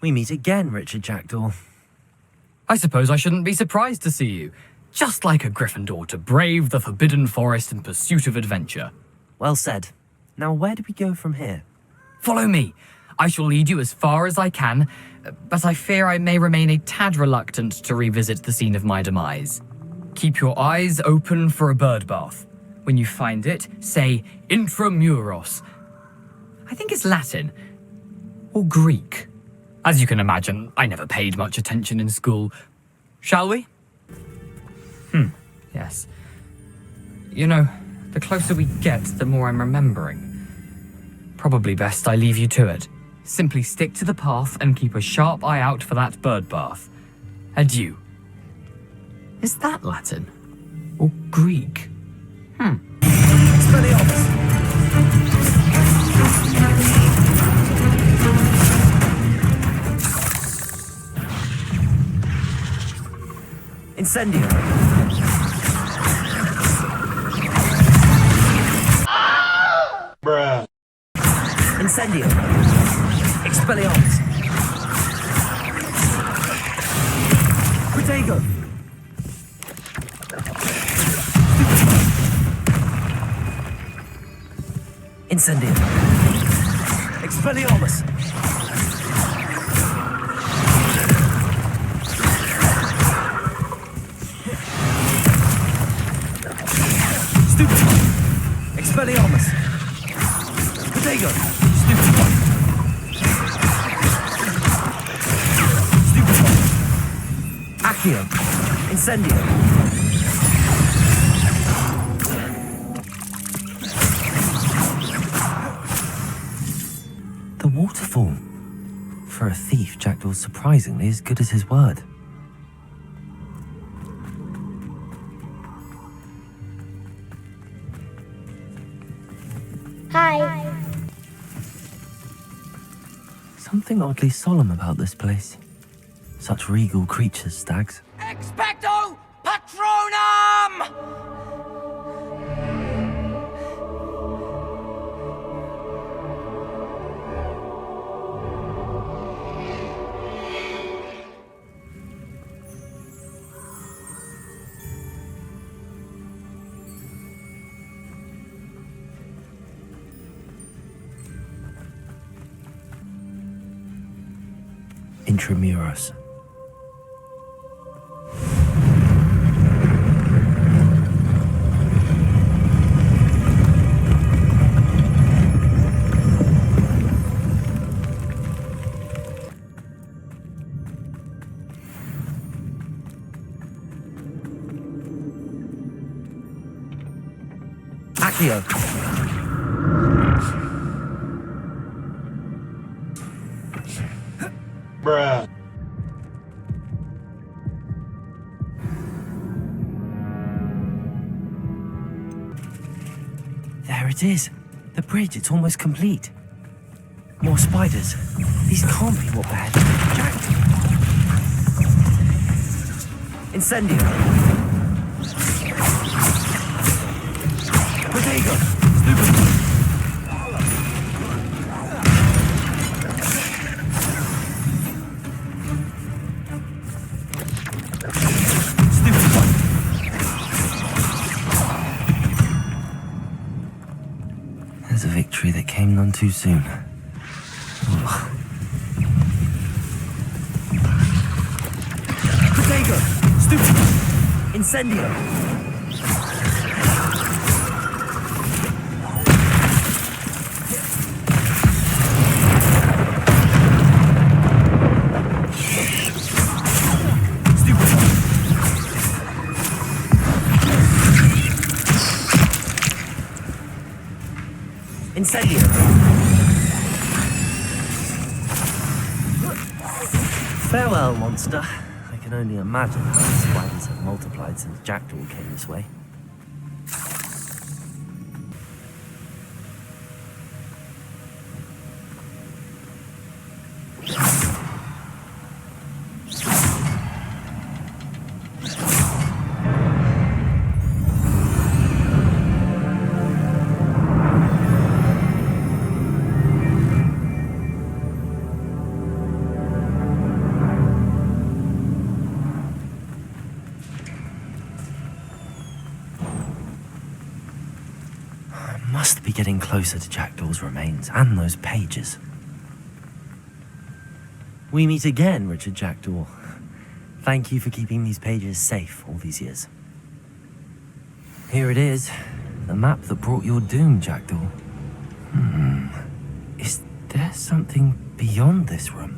We meet again, Richard Jackdaw. I suppose I shouldn't be surprised to see you. Just like a Gryffindor to brave the Forbidden Forest in pursuit of adventure. Well said. Now where do we go from here? Follow me. I shall lead you as far as I can, but I fear I may remain a tad reluctant to revisit the scene of my demise. Keep your eyes open for a bird bath. When you find it, say intramuros. I think it's Latin. Or Greek. As you can imagine, I never paid much attention in school. Shall we? Yes. You know, the closer we get, the more I'm remembering. Probably best I leave you to it. Simply stick to the path and keep a sharp eye out for that bird bath. Adieu. Is that Latin? Or Greek? Expelliarmus! Incendio! Bruh. Incendio! Expelliarmus! Protego! Incendio! Expelliarmus! Stupid! Expelliarmus! Protego! Stupid one! Stupid one! Accio! Incendio! The waterfall. For a thief, Jackdaw's surprisingly as good as his word. Hi. Something oddly solemn about this place. Such regal creatures, stags. Expecto Patronum! Intramuros. Accio. Bruh. There it is. The bridge, it's almost complete. More spiders. These can't be what bad. Jack! Incendio! Protego! Stupid! Stupid one! There's a victory that came none too soon. Ugh. Protego! Stupid! Incendio! Incendio! Farewell, monster. I can only imagine how the spiders have multiplied since Jackdaw came this way. must be getting closer to Jackdaw's remains and those pages. We meet again, Richard Jackdaw. Thank you for keeping these pages safe all these years. Here it is, the map that brought your doom, Jackdaw. Is there something beyond this room?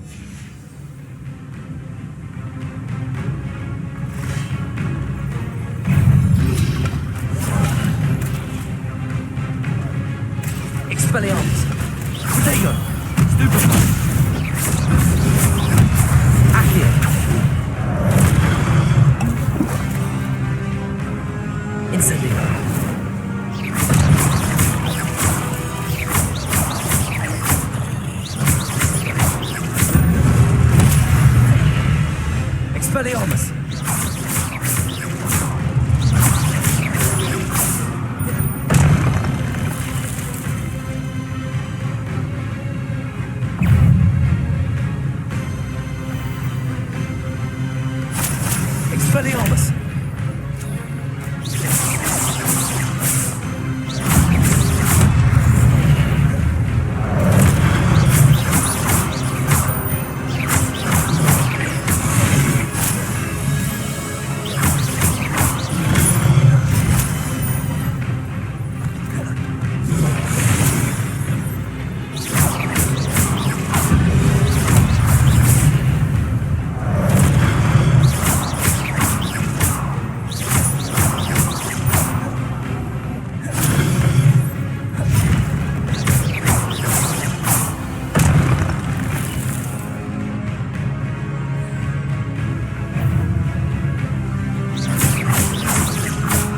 Expelliarmus! Protego! Stupefy! Accio! Incendio! Expelliarmus! Expelliarmus!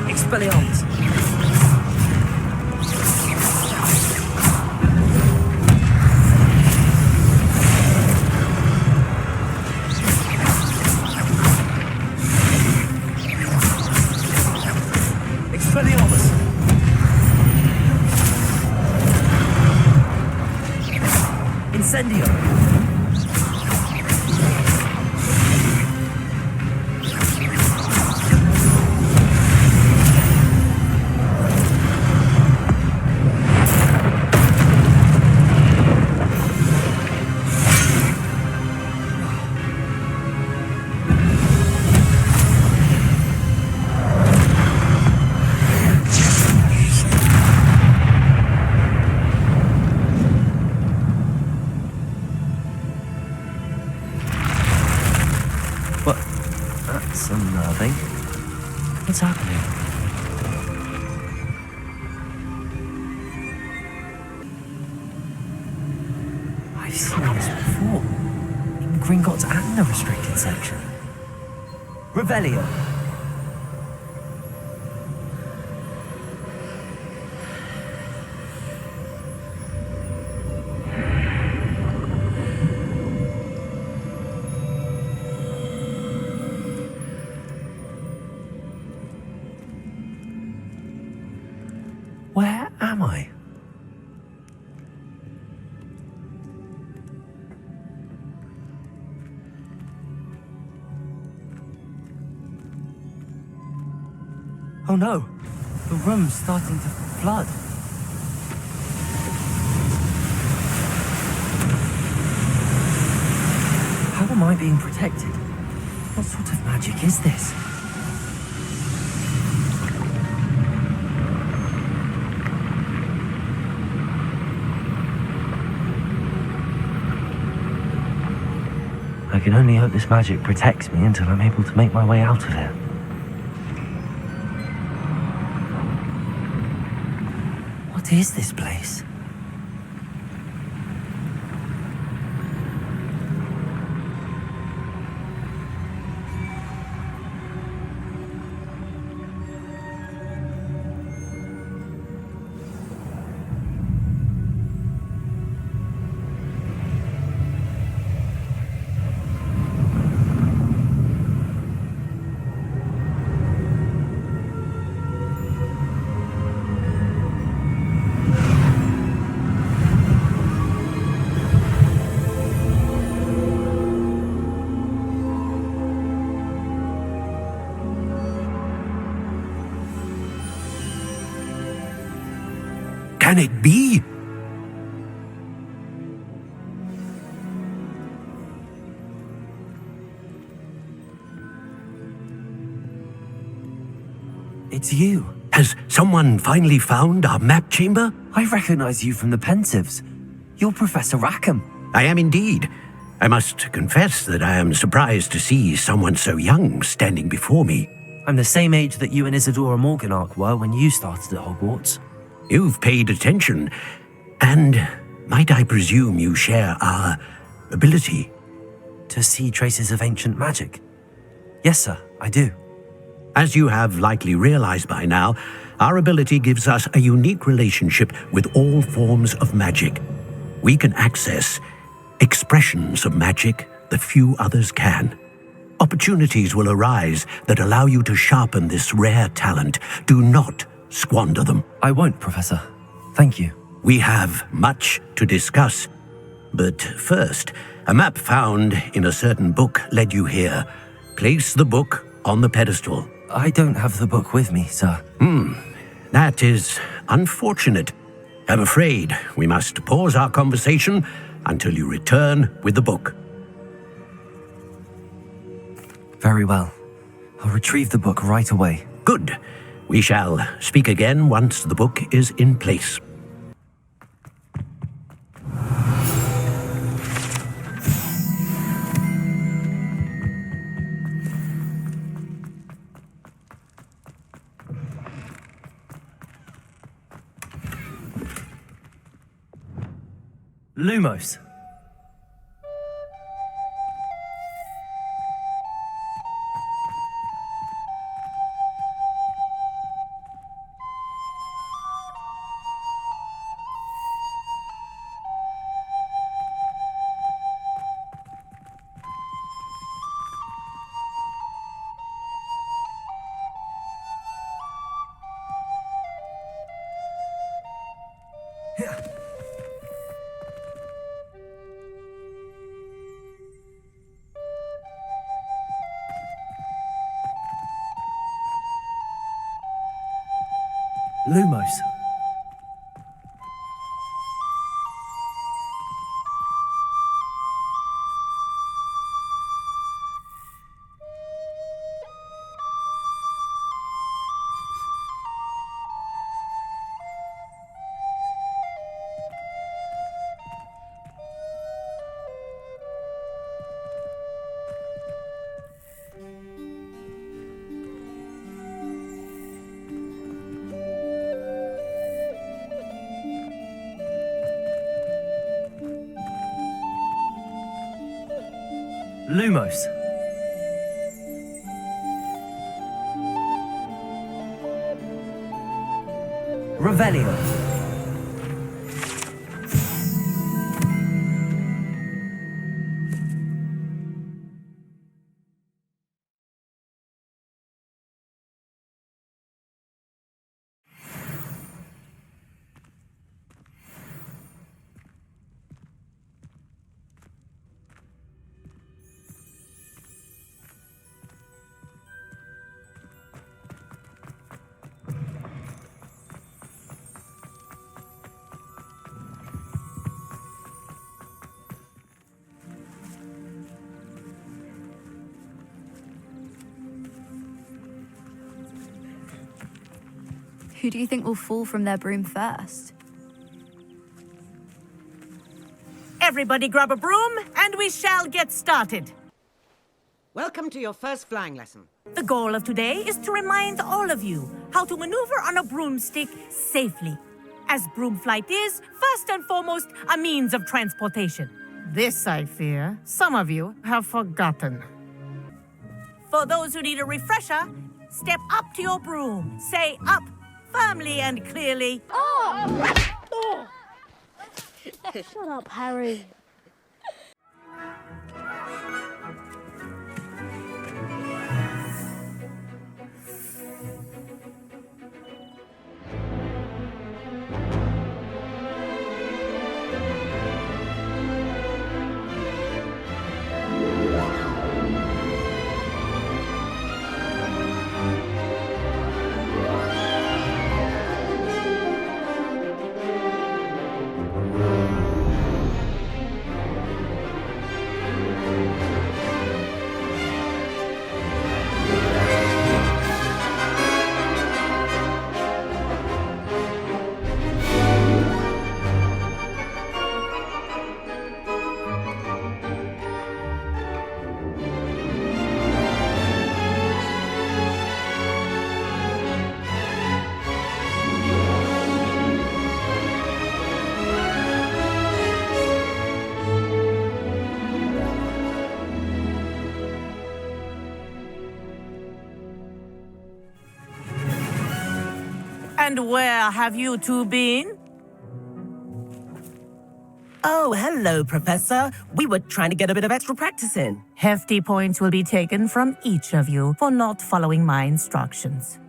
Expelliarmus! Expelliarmus! Incendio! What? That's unnerving. What's happening? I've seen this before. In Gringotts and the restricted section. Revelio. Where am I? Oh no! The room's starting to flood. How am I being protected? What sort of magic is this? I can only hope this magic protects me until I'm able to make my way out of here. What is this place? can it be? It's you. Has someone finally found our map chamber? I recognize you from the Pensives. You're Professor Rackham. I am indeed. I must confess that I am surprised to see someone so young standing before me. I'm the same age that you and Isadora Morganach were when you started at Hogwarts. You've paid attention, and might I presume you share our ability? To see traces of ancient magic. Yes, sir, I do. As you have likely realized by now, our ability gives us a unique relationship with all forms of magic. We can access expressions of magic that few others can. Opportunities will arise that allow you to sharpen this rare talent. Do not squander them. I won't, Professor. Thank you. We have much to discuss. But first, a map found in a certain book led you here. Place the book on the pedestal. I don't have the book with me, sir. That is unfortunate. I'm afraid we must pause our conversation until you return with the book. Very well. I'll retrieve the book right away. Good. We shall speak again once the book is in place. Lumos. Lumos. Lumos. Revelio. Who do you think will fall from their broom first? Everybody grab a broom, and we shall get started. Welcome to your first flying lesson. The goal of today is to remind all of you how to maneuver on a broomstick safely. As broom flight is, first and foremost, a means of transportation. This, I fear, some of you have forgotten. For those who need a refresher, step up to your broom. Say up firmly and clearly. Shut up, Harry. And where have you two been? Oh, hello, Professor. We were trying to get a bit of extra practice in. Hefty points will be taken from each of you for not following my instructions.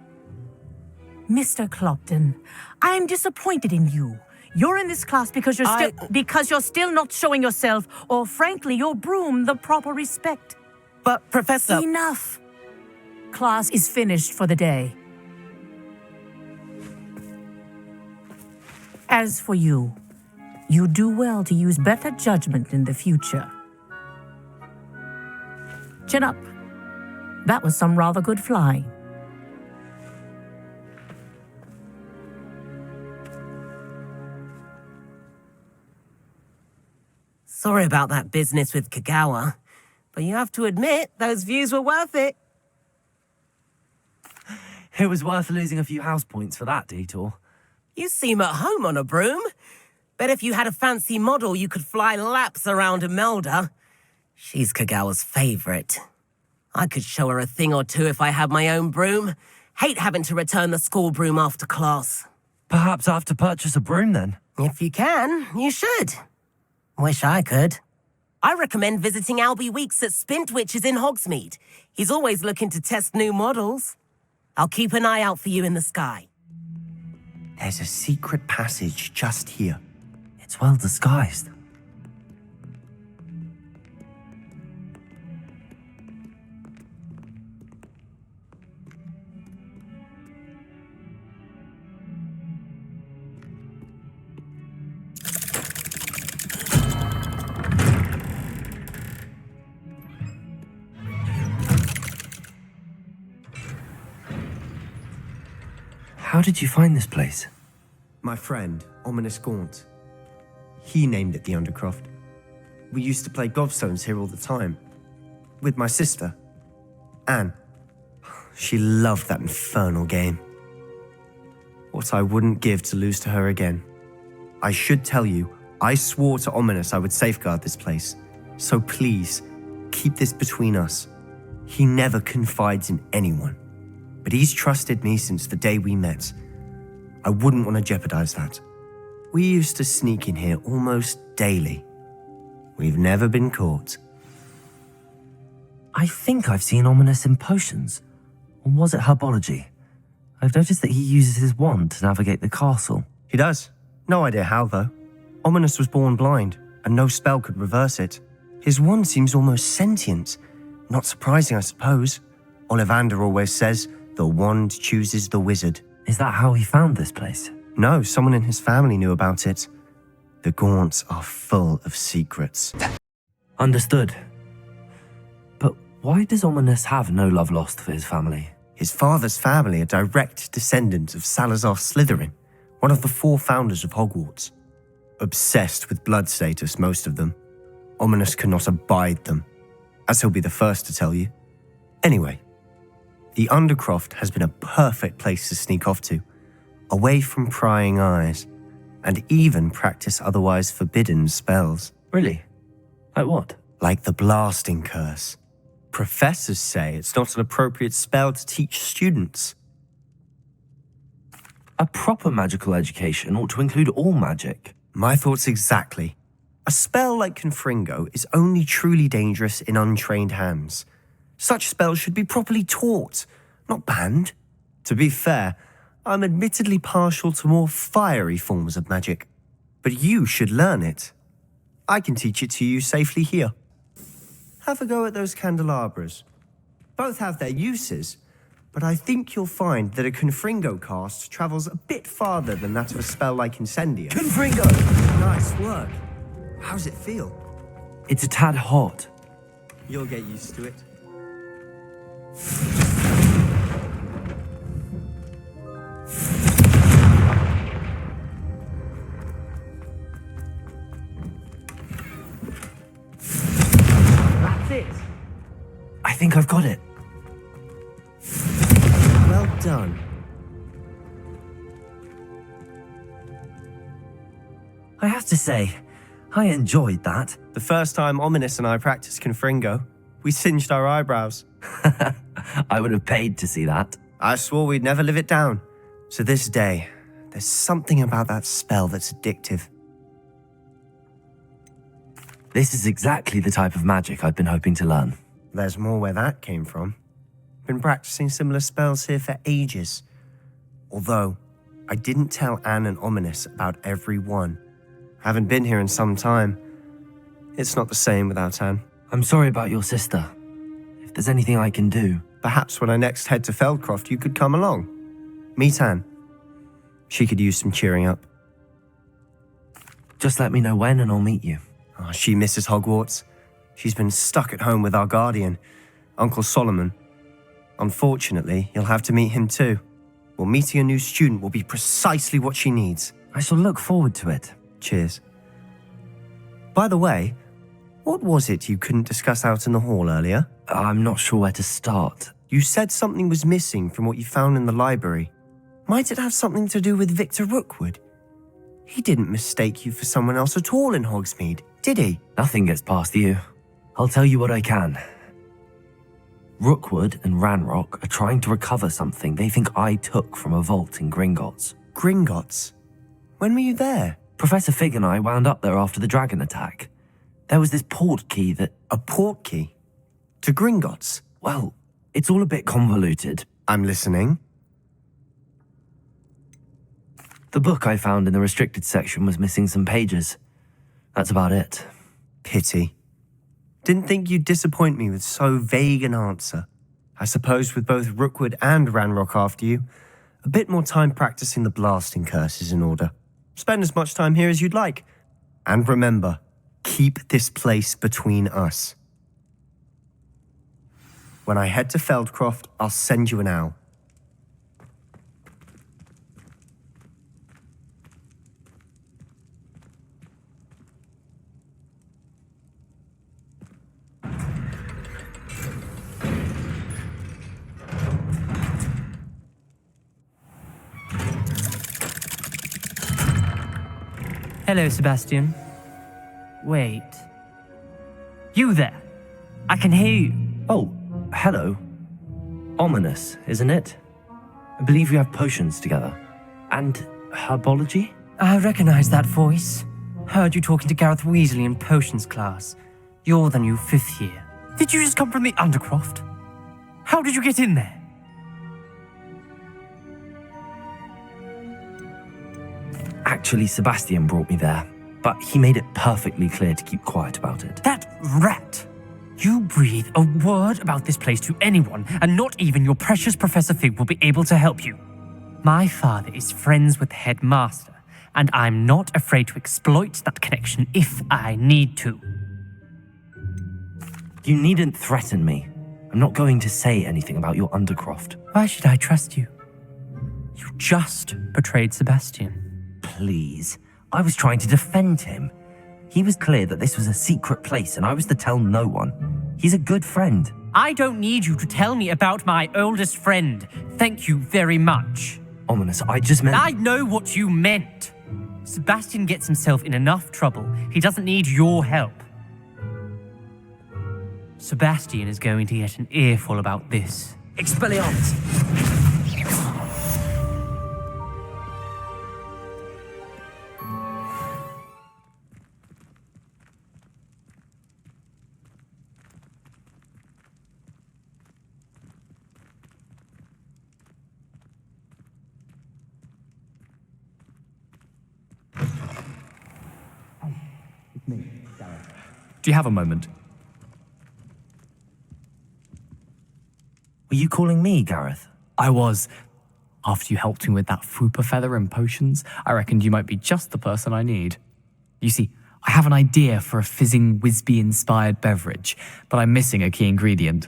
Mr. Clopton, I'm disappointed in you. You're in this class because you're still not showing yourself, or frankly, your broom, the proper respect. But, Professor... Enough. Class is finished for the day. As for you, you do well to use better judgment in the future. Chin up. That was some rather good flying. Sorry about that business with Kagawa, but you have to admit, those views were worth it. It was worth losing a few house points for that detour. You seem at home on a broom. Bet if you had a fancy model, you could fly laps around Imelda. She's Kagawa's favorite. I could show her a thing or two if I had my own broom. Hate having to return the school broom after class. Perhaps I have to purchase a broom then. If you can, you should. Wish I could. I recommend visiting Albie Weeks at Spintwitches in Hogsmeade. He's always looking to test new models. I'll keep an eye out for you in the sky. There's a secret passage just here. It's well disguised. How did you find this place? My friend, Ominous Gaunt. He named it the Undercroft. We used to play gobstones here all the time. With my sister, Anne. She loved that infernal game. What I wouldn't give to lose to her again. I should tell you, I swore to Ominous I would safeguard this place. So please, keep this between us. He never confides in anyone. But he's trusted me since the day we met. I wouldn't want to jeopardize that. We used to sneak in here almost daily. We've never been caught. I think I've seen Ominous in potions. Or was it herbology? I've noticed that he uses his wand to navigate the castle. He does. No idea how, though. Ominous was born blind, and no spell could reverse it. His wand seems almost sentient. Not surprising, I suppose. Ollivander always says, the wand chooses the wizard. Is that how he found this place? No, someone in his family knew about it. The Gaunts are full of secrets. Understood. But why does Ominous have no love lost for his family? His father's family are direct descendants of Salazar Slytherin, one of the 4 founders of Hogwarts. Obsessed with blood status, most of them. Ominous cannot abide them, as he'll be the first to tell you. Anyway, the Undercroft has been a perfect place to sneak off to, away from prying eyes, and even practice otherwise forbidden spells. Really? Like what? Like the blasting curse. Professors say it's not an appropriate spell to teach students. A proper magical education ought to include all magic. My thoughts exactly. A spell like Confringo is only truly dangerous in untrained hands. Such spells should be properly taught, not banned. To be fair, I'm admittedly partial to more fiery forms of magic. But you should learn it. I can teach it to you safely here. Have a go at those candelabras. Both have their uses, but I think you'll find that a Confringo cast travels a bit farther than that of a spell like Incendio. Confringo! Nice work. How's it feel? It's a tad hot. You'll get used to it. That's it. I think I've got it. Well done. I have to say, I enjoyed that. The first time Ominous and I practiced Confringo, we singed our eyebrows. I would have paid to see that. I swore we'd never live it down. To this day, there's something about that spell that's addictive. This is exactly the type of magic I've been hoping to learn. There's more where that came from. Been practicing similar spells here for ages. Although, I didn't tell Anne and Ominous about every one. Haven't been here in some time. It's not the same without Anne. I'm sorry about your sister. If there's anything I can do... Perhaps when I next head to Feldcroft, you could come along. Meet Anne. She could use some cheering up. Just let me know when and I'll meet you. Oh, she misses Hogwarts. She's been stuck at home with our guardian, Uncle Solomon. Unfortunately, you'll have to meet him too. Well, meeting a new student will be precisely what she needs. I shall look forward to it. Cheers. By the way, what was it you couldn't discuss out in the hall earlier? I'm not sure where to start. You said something was missing from what you found in the library. Might it have something to do with Victor Rookwood? He didn't mistake you for someone else at all in Hogsmeade, did he? Nothing gets past you. I'll tell you what I can. Rookwood and Ranrock are trying to recover something they think I took from a vault in Gringotts. Gringotts? When were you there? Professor Fig and I wound up there after the dragon attack. There was this port key that... A port key? To Gringotts? Well, it's all a bit convoluted. I'm listening. The book I found in the restricted section was missing some pages. That's about it. Pity. Didn't think you'd disappoint me with so vague an answer. I suppose with both Rookwood and Ranrock after you, a bit more time practicing the blasting curse is in order. Spend as much time here as you'd like. And remember, keep this place between us. When I head to Feldcroft, I'll send you an owl. Hello, Sebastian. Wait. You there? I can hear you. Oh, hello. Ominous, isn't it? I believe we have potions together. And herbology? I recognize that voice. Heard you talking to Gareth Weasley in potions class. You're the new 5th year. Did you just come from the Undercroft? How did you get in there? Actually, Sebastian brought me there, but he made it perfectly clear to keep quiet about it. That rat! You breathe a word about this place to anyone, and not even your precious Professor Fig will be able to help you. My father is friends with the headmaster, and I'm not afraid to exploit that connection if I need to. You needn't threaten me. I'm not going to say anything about your Undercroft. Why should I trust you? You just betrayed Sebastian. Please. I was trying to defend him. He was clear that this was a secret place and I was to tell no one. He's a good friend. I don't need you to tell me about my oldest friend. Thank you very much. Ominous, I just meant... I know what you meant. Sebastian gets himself in enough trouble. He doesn't need your help. Sebastian is going to get an earful about this. Expelliarmus! Do you have a moment? Were you calling me, Gareth? I was. After you helped me with that Fupa feather and potions, I reckoned you might be just the person I need. You see, I have an idea for a fizzing Wisby-inspired beverage, but I'm missing a key ingredient.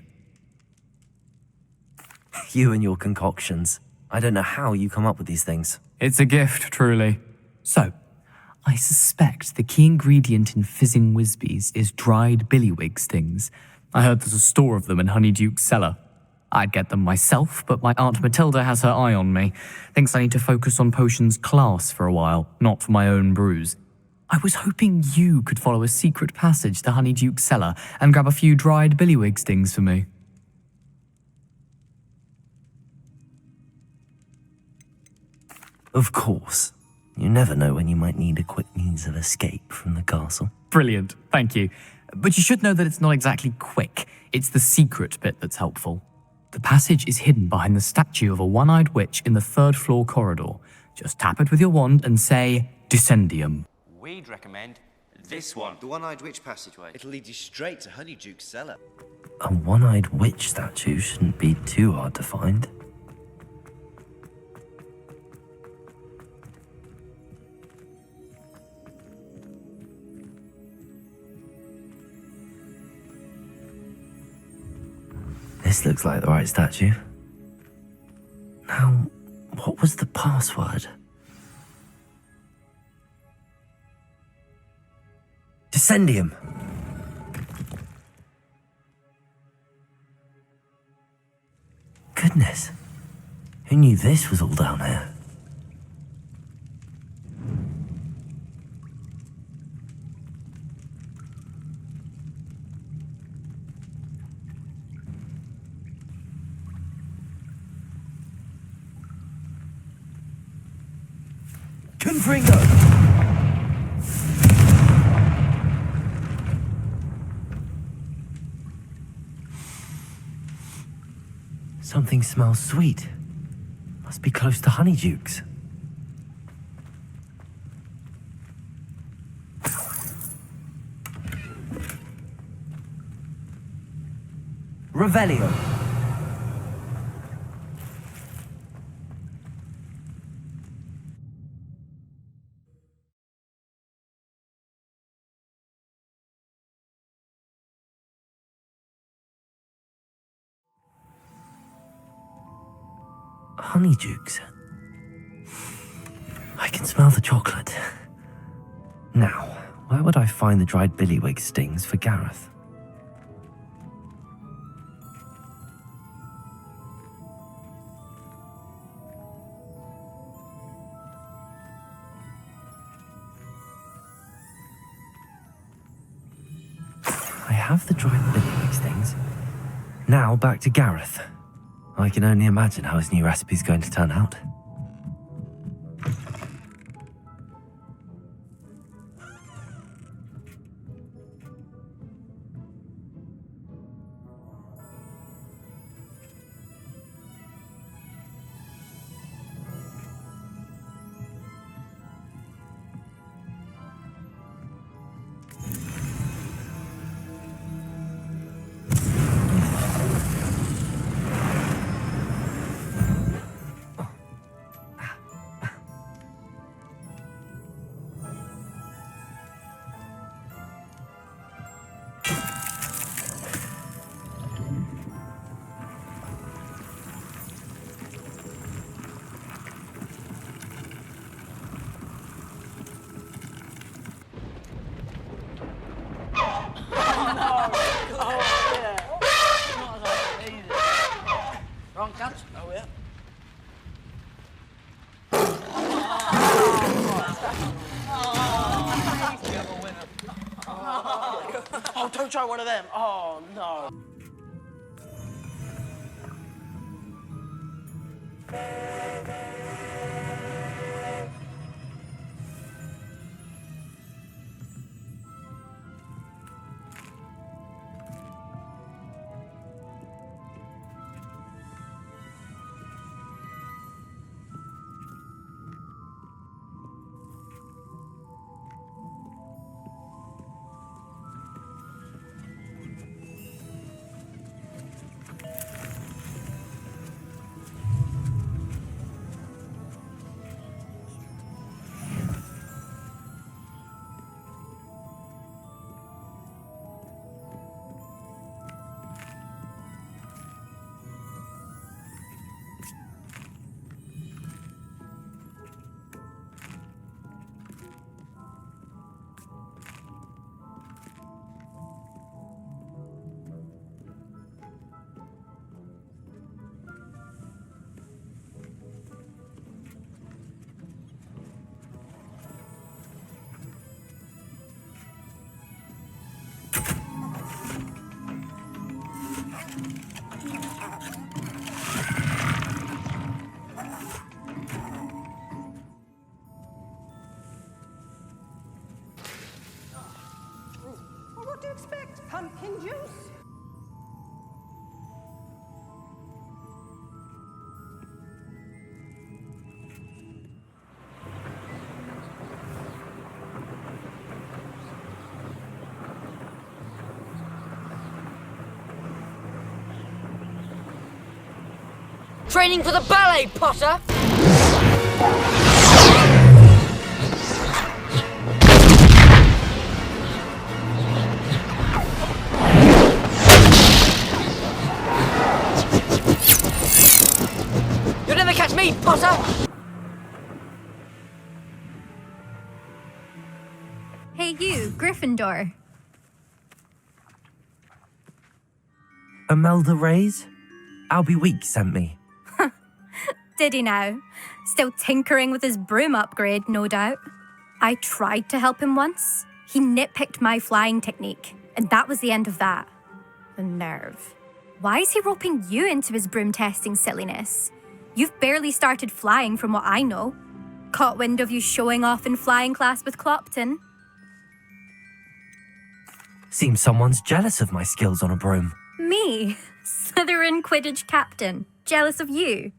You and your concoctions. I don't know how you come up with these things. It's a gift, truly. So, I suspect the key ingredient in fizzing Wisbies is dried billywig stings. I heard there's a store of them in Honeyduke's cellar. I'd get them myself, but my Aunt Matilda has her eye on me. Thinks I need to focus on potions class for a while, not for my own brews. I was hoping you could follow a secret passage to Honeyduke's cellar and grab a few dried billywig stings for me. Of course. You never know when you might need a quick means of escape from the castle. Brilliant, thank you. But you should know that it's not exactly quick. It's the secret bit that's helpful. The passage is hidden behind the statue of a one-eyed witch in the third-floor corridor. Just tap it with your wand and say, Descendium. We'd recommend this one. The one-eyed witch passageway. It'll lead you straight to Honeyduke's cellar. A one-eyed witch statue shouldn't be too hard to find. This looks like the right statue. Now, what was the password? Descendium. Goodness. Who knew this was all down here? Confringo! Something smells sweet. Must be close to Honeyduke's. Revelio. Honeydukes. I can smell the chocolate. Now, where would I find the dried billywig stings for Gareth? I have the dried billywig stings. Now back to Gareth. I can only imagine how his new recipe's going to turn out. Wrong catch. Oh, yeah. Oh, don't try one of them. Oh, no. juice? Training for the ballet, Potter! You'll never catch me, Potter! Hey you, Gryffindor. Imelda Reyes? Albie Weeks sent me. Did he now? Still tinkering with his broom upgrade, no doubt. I tried to help him once. He nitpicked my flying technique, and that was the end of that. The nerve. Why is he roping you into his broom testing silliness? You've barely started flying from what I know. Caught wind of you showing off in flying class with Clopton. Seems someone's jealous of my skills on a broom. Me? Slytherin Quidditch captain. Jealous of you?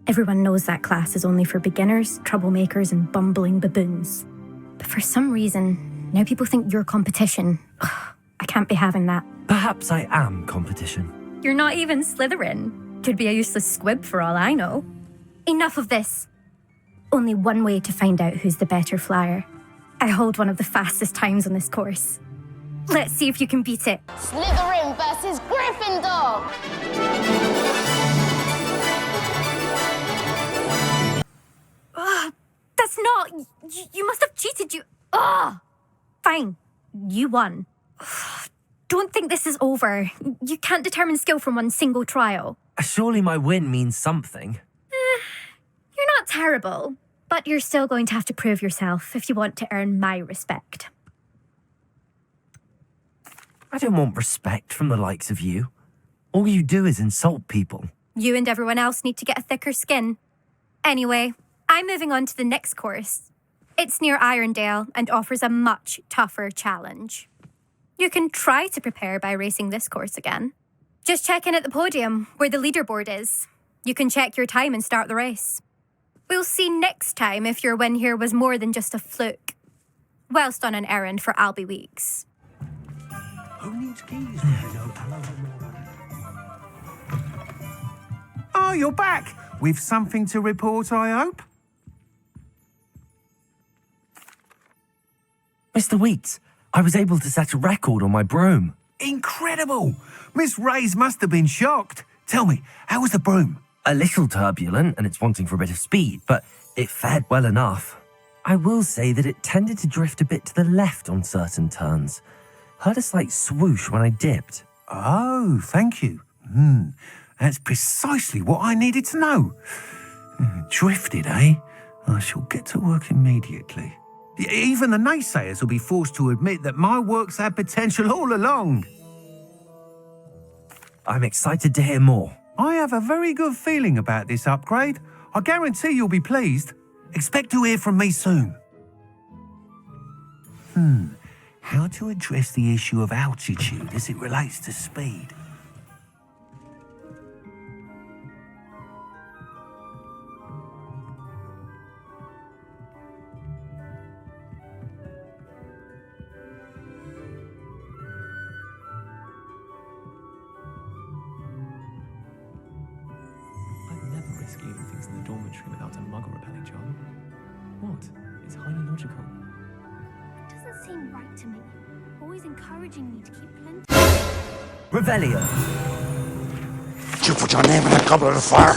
Everyone knows that class is only for beginners, troublemakers, and bumbling baboons. But for some reason, now people think you're competition. Ugh, I can't be having that. Perhaps I am competition. You're not even Slytherin. Could be a useless squib for all I know. Enough of this. Only one way to find out who's the better flyer. I hold one of the fastest times on this course. Let's see if you can beat it. Slytherin versus Gryffindor! That's not... You must have cheated, you... Ugh! Fine. You won. Don't think this is over. You can't determine skill from one single trial. Surely my win means something. You're not terrible, but you're still going to have to prove yourself if you want to earn my respect. I don't want respect from the likes of you. All you do is insult people. You and everyone else need to get a thicker skin. Anyway, I'm moving on to the next course. It's near Irondale and offers a much tougher challenge. You can try to prepare by racing this course again. Just check in at the podium, where the leaderboard is. You can check your time and start the race. We'll see next time if your win here was more than just a fluke. Whilst on an errand for Albie Weeks. Oh, you're back! With something to report, I hope? Mr. Weeks, I was able to set a record on my broom. Incredible! Miss Reyes must have been shocked. Tell me, how was the broom? A little turbulent, and it's wanting for a bit of speed, but it fared well enough. I will say that it tended to drift a bit to the left on certain turns. Heard a slight swoosh when I dipped. Oh, thank you. That's precisely what I needed to know. Drifted, eh? I shall get to work immediately. Even the naysayers will be forced to admit that my work's had potential all along. I'm excited to hear more. I have a very good feeling about this upgrade. I guarantee you'll be pleased. Expect to hear from me soon. How to address the issue of altitude as it relates to speed? I'd never risk leaving things in the dormitory without a muggle repelling charm. What? It's highly logical. It doesn't seem right to me. Always encouraging me to keep plenty. Revelio. You put your name in a goblet of fire.